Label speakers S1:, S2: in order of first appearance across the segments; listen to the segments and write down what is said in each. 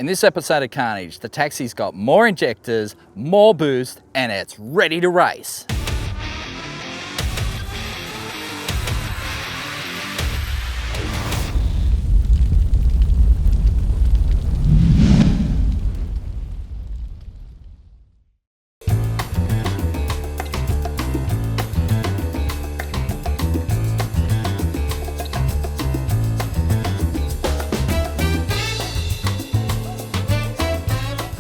S1: In this episode of Carnage, the taxi's got more injectors, more boost, and it's ready to race.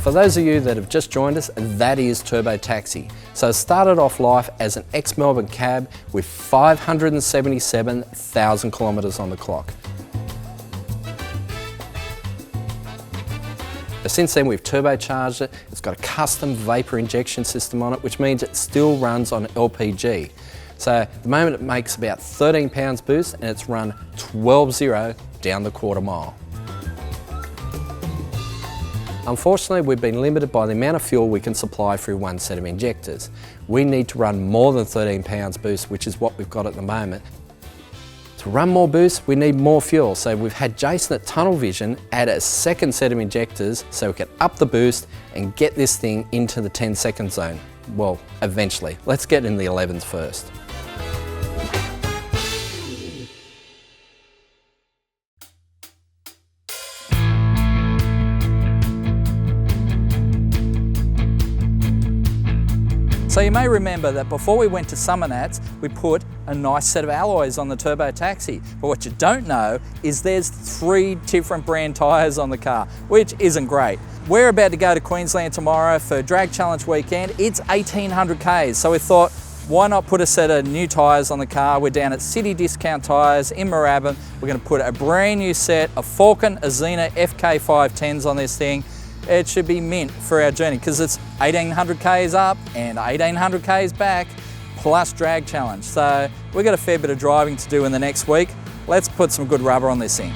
S1: For those of you that have just joined us, that is Turbo Taxi. So it started off life as an ex-Melbourne cab with 577,000 kilometres on the clock. But since then we've turbocharged it, it's got a custom vapour injection system on it, which means it still runs on LPG. So at the moment it makes about 13 pounds boost and it's run 12.0 down the quarter mile. Unfortunately, we've been limited by the amount of fuel we can supply through one set of injectors. We need to run more than 13 pounds boost, which is what we've got at the moment. To run more boost, we need more fuel. So we've had Jason at Tunnel Vision add a second set of injectors so we can up the boost and get this thing into the 10-second zone. Well, eventually. Let's get in the 11s first. So you may remember that before we went to Summer Nats, we put a nice set of alloys on the Turbo Taxi. But what you don't know is there's 3 different brand tyres on the car, which isn't great. We're about to go to Queensland tomorrow for Drag Challenge weekend. It's 1,800 Ks, so we thought, why not put a set of new tyres on the car? We're down at City Discount Tyres in Moorabbin. We're going to put a brand new set of Falcon Azina FK510s on this thing. It should be mint for our journey because it's 1,800 Ks up and 1,800 Ks back plus drag challenge. So we've got a fair bit of driving to do in the next week. Let's put some good rubber on this thing.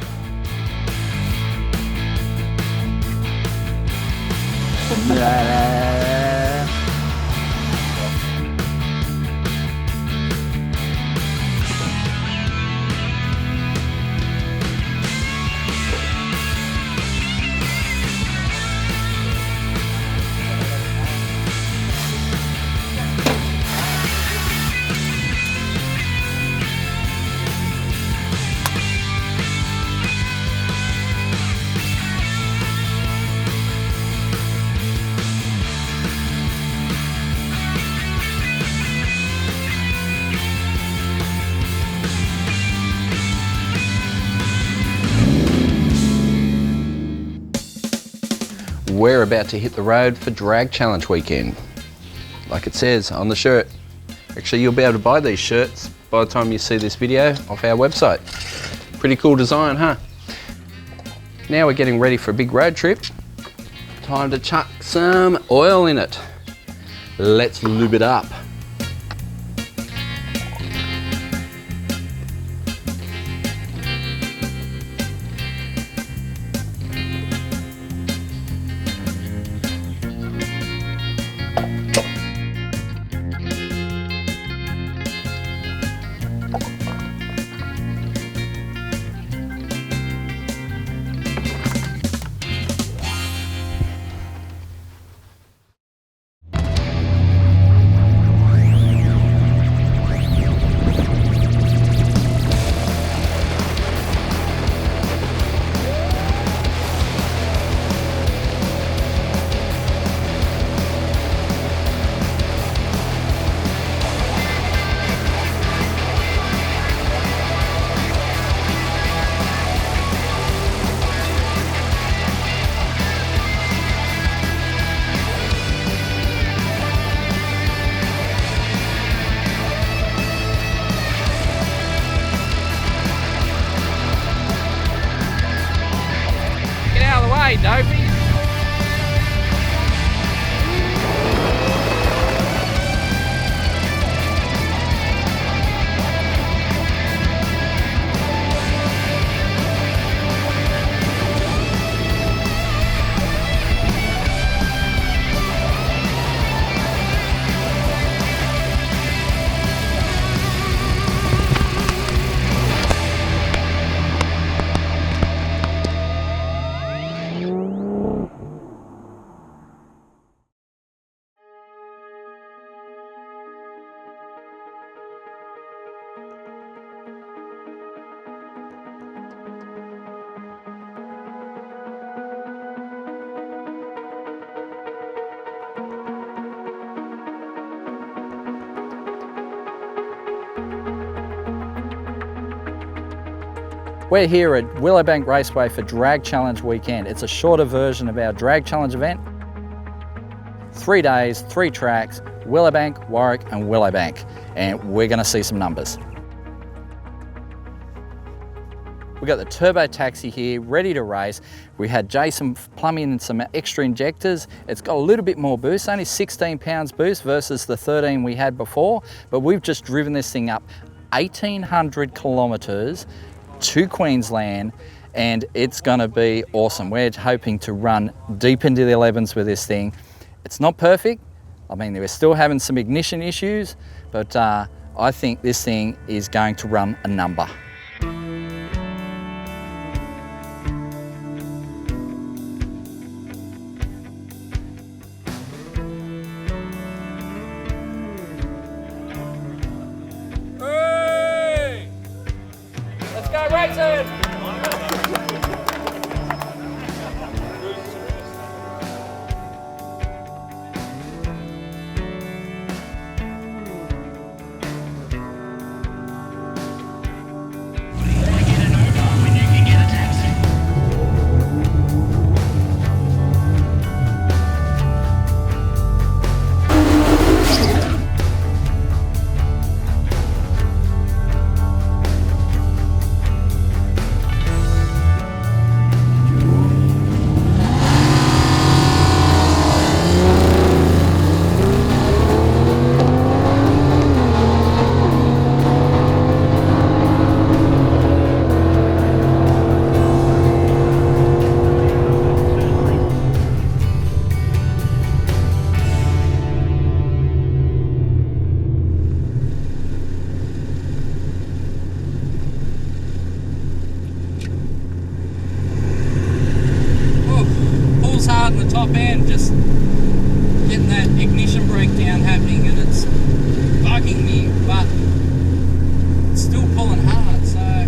S1: We're about to hit the road for Drag Challenge weekend. Like it says on the shirt. Actually, you'll be able to buy these shirts by the time you see this video off our website. Pretty cool design, huh? Now we're getting ready for a big road trip. Time to chuck some oil in it. Let's lube it up. Hey, Dopey. We're here at Willowbank Raceway for Drag Challenge weekend. It's a shorter version of our Drag Challenge event. 3 days, 3 tracks, Willowbank, Warwick and Willowbank. And we're gonna see some numbers. We've got the turbo taxi here, ready to race. We had Jason plumb in some extra injectors. It's got a little bit more boost, only 16 pounds boost versus the 13 we had before. But we've just driven this thing up 1,800 kilometers to Queensland, and it's gonna be awesome. We're hoping to run deep into the 11s with this thing. It's not perfect. I mean, we're still having some ignition issues, but I think this thing is going to run a number. Hard in the top end, just getting that ignition breakdown happening, and it's bugging me, but it's still pulling hard, so I'm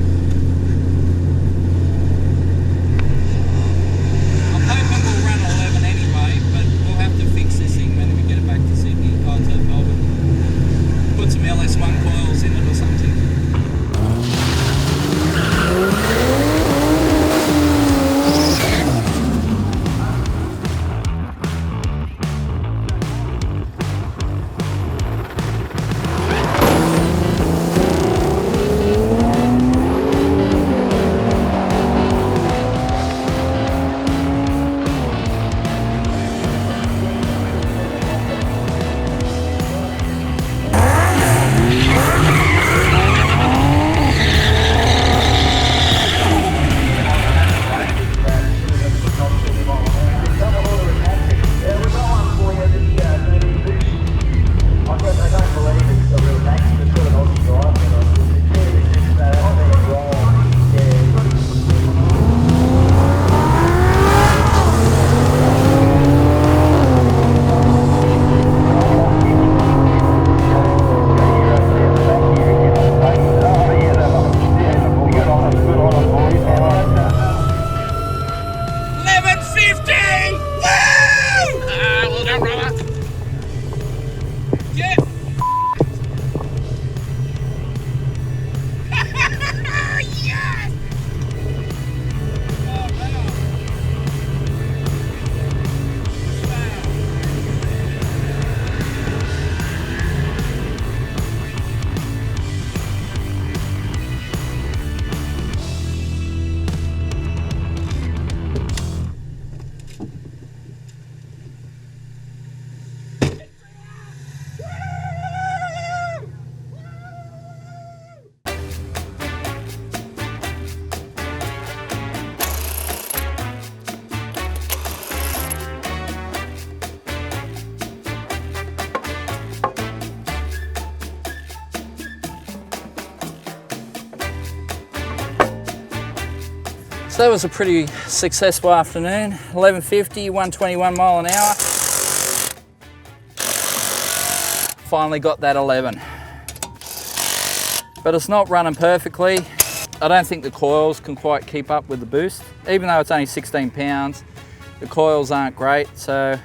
S1: hoping we'll run 11 anyway, but we'll have to fix this thing when we get it back to Sydney, or to Melbourne. Put some LS1 coils in it or something. So that was a pretty successful afternoon. 1150, 121 mile an hour. Finally got that 11. But it's not running perfectly. I don't think the coils can quite keep up with the boost. Even though it's only 16 pounds, the coils aren't great. So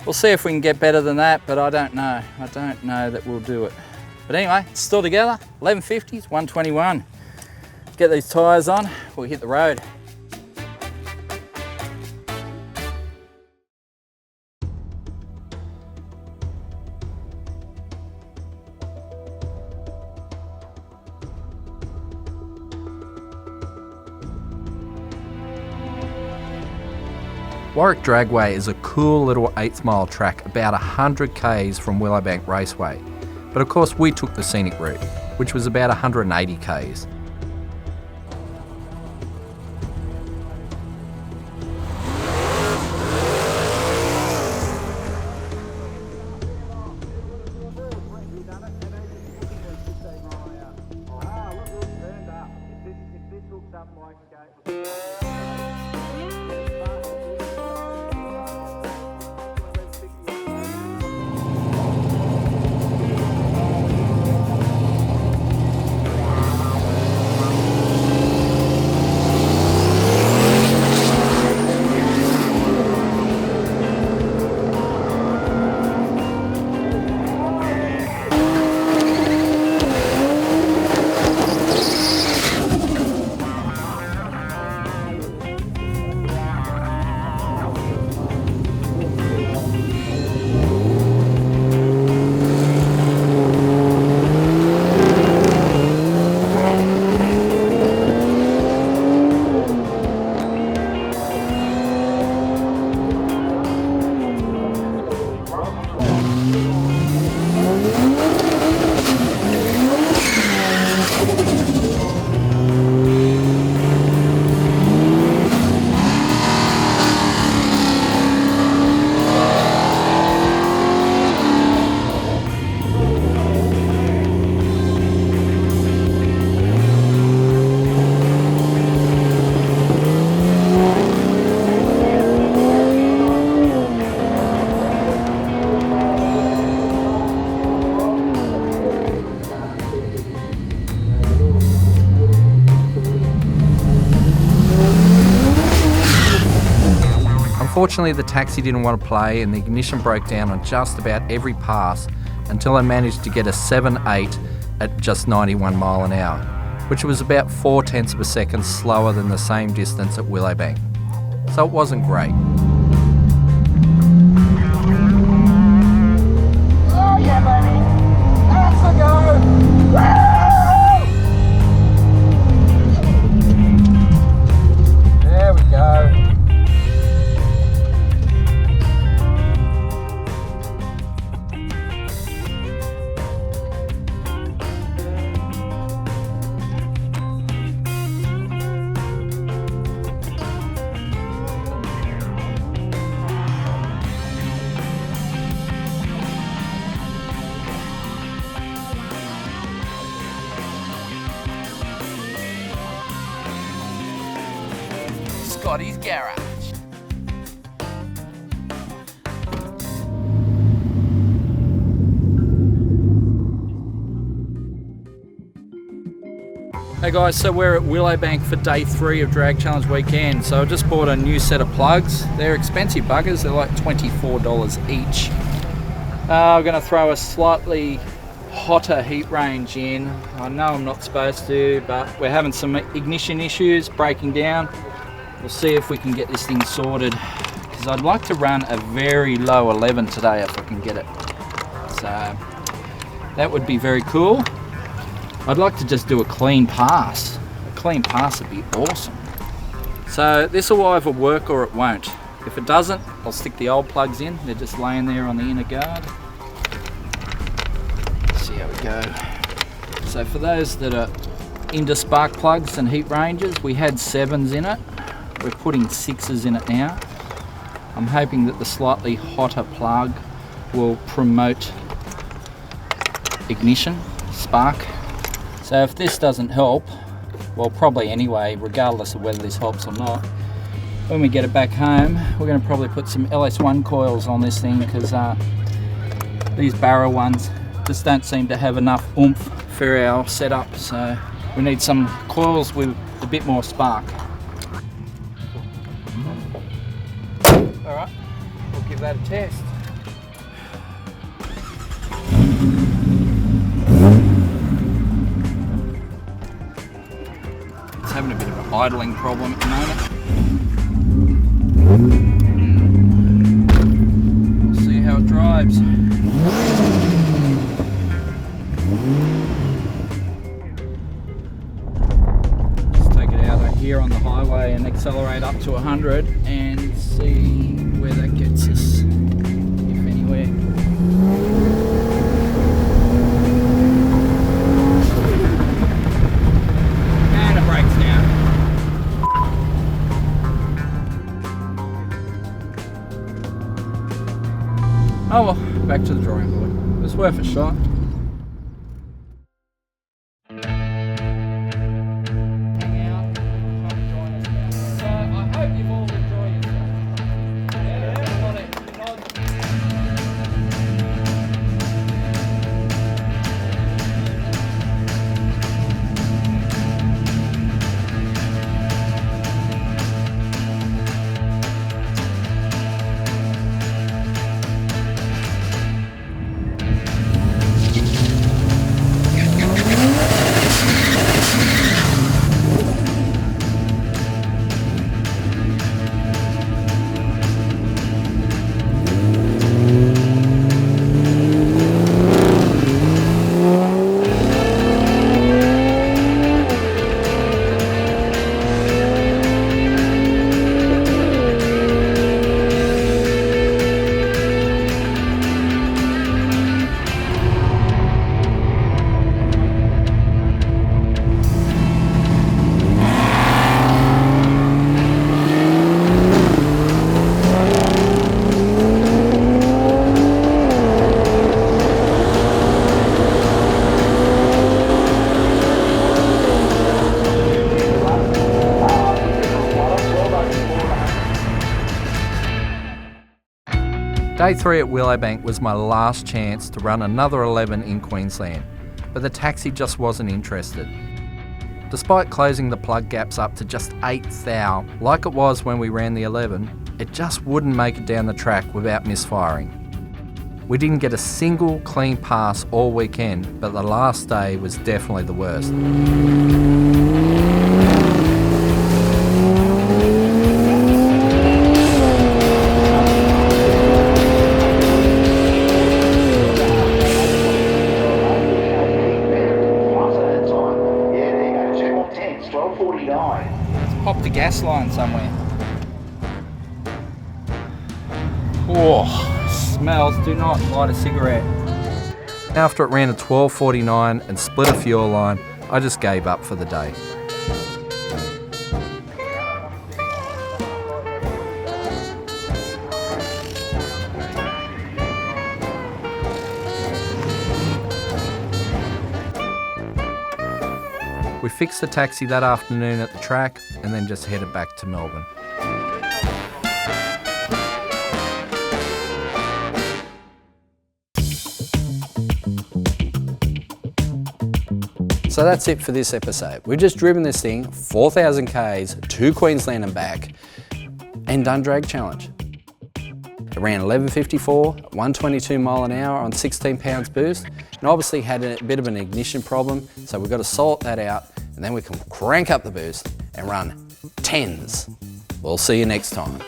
S1: we'll see if we can get better than that, but I don't know. I don't know that we'll do it. But anyway, it's still together. 1150s, 121. Get these tyres on, we'll hit the road.
S2: Warwick Dragway is a cool little 8th mile track about 100 k's from Willowbank Raceway, but of course we took the scenic route, which was about 180 k's. Unfortunately, the taxi didn't want to play and the ignition broke down on just about every pass until I managed to get a 7.8 at just 91 mile an hour, which was about 0.4 of a second slower than the same distance at Willowbank. So it wasn't great.
S1: Oh yeah, baby! That's the go! There we go. Scotty's garage. Hey guys, so we're at Willowbank for day 3 of Drag Challenge weekend. So I just bought a new set of plugs. They're expensive buggers, they're like $24 each. I'm gonna throw a slightly hotter heat range in. I know I'm not supposed to, but we're having some ignition issues, breaking down. We'll see if we can get this thing sorted, because I'd like to run a very low 11 today if I can get it. So that would be very cool. I'd like to just do a clean pass. A clean pass would be awesome. So this will either work or it won't. If it doesn't, I'll stick the old plugs in. They're just laying there on the inner guard. Let's see how we go. So for those that are into spark plugs and heat ranges, we had 7s in it. We're putting 6s in it now. I'm hoping that the slightly hotter plug will promote ignition, spark. So if this doesn't help, well, probably anyway, regardless of whether this helps or not. When we get it back home, we're going to probably put some LS1 coils on this thing, because these barrel ones just don't seem to have enough oomph for our setup, so we need some coils with a bit more spark. Alright, we'll give that a test. It's having a bit of an idling problem at the moment. We'll see how it drives. Let's take it out here on the highway and accelerate up to 100 and see where that gets us, if anywhere. And it breaks down. Oh well, back to the drawing board. It was worth a shot.
S2: Day 3 at Willowbank was my last chance to run another 11 in Queensland, but the taxi just wasn't interested. Despite closing the plug gaps up to just 8 thou, like it was when we ran the 11, it just wouldn't make it down the track without misfiring. We didn't get a single clean pass all weekend, but the last day was definitely the worst.
S1: Popped a gas line somewhere. Oh, smells. Do not light a cigarette.
S2: After it ran a 12:49 and split a fuel line, I just gave up for the day. We fixed the taxi that afternoon at the track and then just headed back to Melbourne.
S1: So that's it for this episode. We've just driven this thing 4,000 Ks to Queensland and back and done drag challenge. It ran 11.54, 122 mile an hour on 16 pounds boost, and obviously had a bit of an ignition problem, so we've got to sort that out, and then we can crank up the boost and run 10s. We'll see you next time.